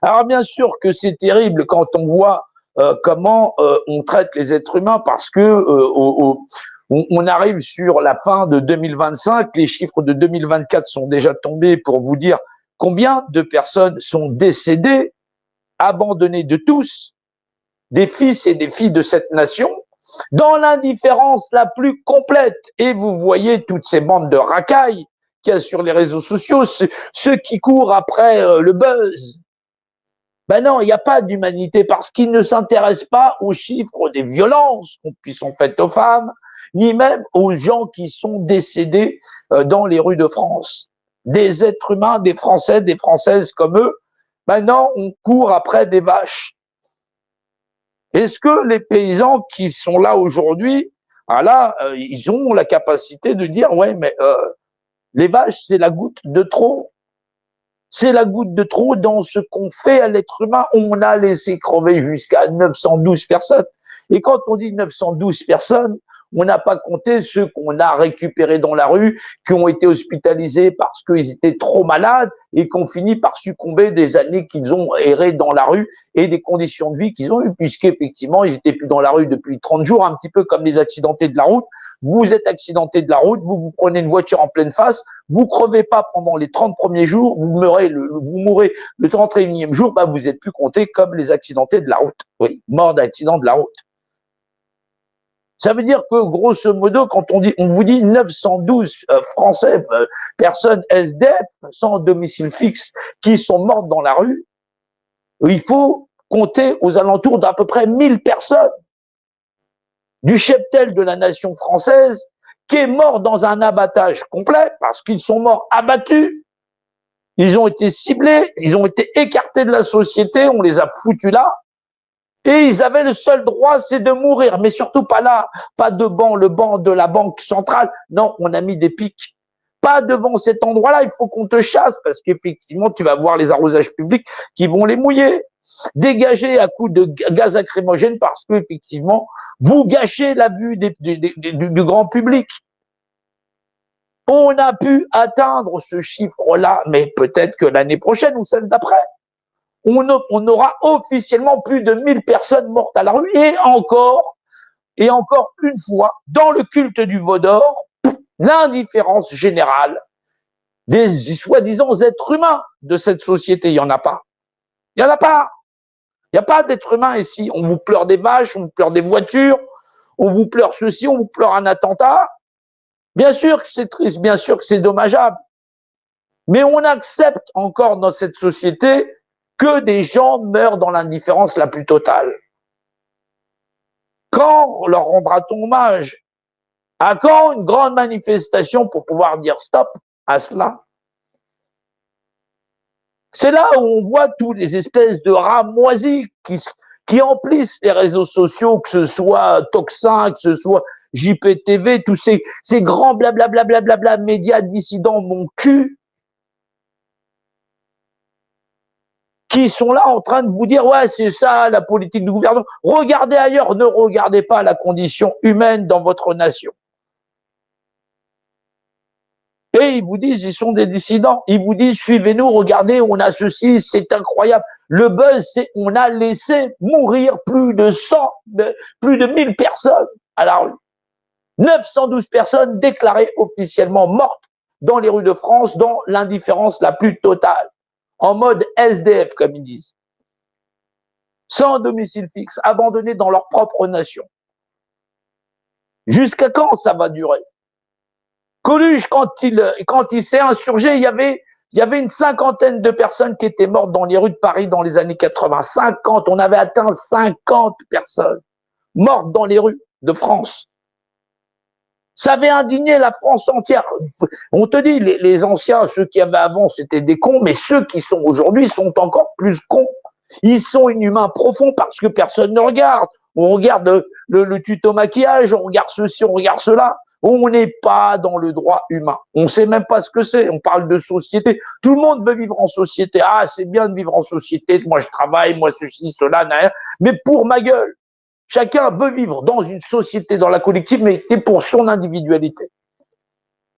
Alors bien sûr que c'est terrible quand on voit comment on traite les êtres humains parce que on arrive sur la fin de 2025, les chiffres de 2024 sont déjà tombés pour vous dire combien de personnes sont décédées, abandonnées de tous, des fils et des filles de cette nation, dans l'indifférence la plus complète. Et vous voyez toutes ces bandes de racailles qu'il y a sur les réseaux sociaux, ceux qui courent après le buzz. Ben non, il n'y a pas d'humanité parce qu'ils ne s'intéressent pas aux chiffres des violences qui sont faites aux femmes, ni même aux gens qui sont décédés dans les rues de France. Des êtres humains, des Français, des Françaises comme eux. Maintenant, on court après des vaches. Est-ce que les paysans qui sont là aujourd'hui, ah là, ils ont la capacité de dire, ouais, mais les vaches, c'est la goutte de trop. C'est la goutte de trop dans ce qu'on fait à l'être humain. On a laissé crever jusqu'à 912 personnes. Et quand on dit 912 personnes, on n'a pas compté ceux qu'on a récupérés dans la rue, qui ont été hospitalisés parce qu'ils étaient trop malades et qui ont fini par succomber des années qu'ils ont erré dans la rue et des conditions de vie qu'ils ont eues, puisqu'effectivement, ils étaient plus dans la rue depuis 30 jours, un petit peu comme les accidentés de la route. Vous êtes accidenté de la route, vous prenez une voiture en pleine face, vous crevez pas pendant les 30 premiers jours, vous mourrez le 31e jour, bah vous êtes plus compté comme les accidentés de la route. Oui, morts d'accident de la route. Ça veut dire que, grosso modo, quand on vous dit 912 Français, personnes SDF, sans domicile fixe, qui sont mortes dans la rue, il faut compter aux alentours d'à peu près 1000 personnes du cheptel de la nation française qui est mort dans un abattage complet parce qu'ils sont morts abattus. Ils ont été ciblés, ils ont été écartés de la société, on les a foutus là. Et ils avaient le seul droit, c'est de mourir, mais surtout pas là, pas devant le banc de la banque centrale. Non, on a mis des pics. Pas devant cet endroit-là, il faut qu'on te chasse parce qu'effectivement, tu vas voir les arrosages publics qui vont les mouiller. Dégager à coups de gaz lacrymogène parce qu'effectivement, vous gâchez la vue du grand public. On a pu atteindre ce chiffre-là, mais peut-être que l'année prochaine ou celle d'après, on aura officiellement plus de 1000 personnes mortes à la rue et encore une fois, dans le culte du veau d'or, l'indifférence générale des soi-disant êtres humains de cette société. Il n'y en a pas. Il n'y en a pas. Il n'y a pas d'être humain ici. On vous pleure des vaches, on vous pleure des voitures, on vous pleure ceci, on vous pleure un attentat. Bien sûr que c'est triste, bien sûr que c'est dommageable. Mais on accepte encore dans cette société que des gens meurent dans l'indifférence la plus totale. Quand leur rendra-t-on hommage? À quand une grande manifestation pour pouvoir dire stop à cela? C'est là où on voit tous les espèces de rats moisis qui emplissent les réseaux sociaux, que ce soit Toxin, que ce soit JPTV, tous ces grands blablabla médias dissidents mon cul, qui sont là en train de vous dire ouais c'est ça la politique du gouvernement. Regardez ailleurs, ne regardez pas la condition humaine dans votre nation. Et ils vous disent, ils sont des dissidents. Ils vous disent, suivez-nous, regardez, on a ceci, c'est incroyable. Le buzz, c'est on a laissé mourir plus de 1000 personnes à la rue. 912 personnes déclarées officiellement mortes dans les rues de France, dans l'indifférence la plus totale, en mode SDF, comme ils disent. Sans domicile fixe, abandonnés dans leur propre nation. Jusqu'à quand ça va durer? Coluche, quand il s'est insurgé, il y avait une cinquantaine de personnes qui étaient mortes dans les rues de Paris dans les années 80. 50, on avait atteint 50 personnes mortes dans les rues de France. Ça avait indigné la France entière. On te dit, les anciens, ceux qui avaient avant, c'était des cons, mais ceux qui sont aujourd'hui sont encore plus cons. Ils sont inhumains profonds parce que personne ne regarde. On regarde le tuto maquillage, on regarde ceci, on regarde cela. On n'est pas dans le droit humain. On ne sait même pas ce que c'est. On parle de société. Tout le monde veut vivre en société. Ah, c'est bien de vivre en société. Moi, je travaille, moi, ceci, cela, rien. Mais pour ma gueule. Chacun veut vivre dans une société, dans la collective, mais c'est pour son individualité.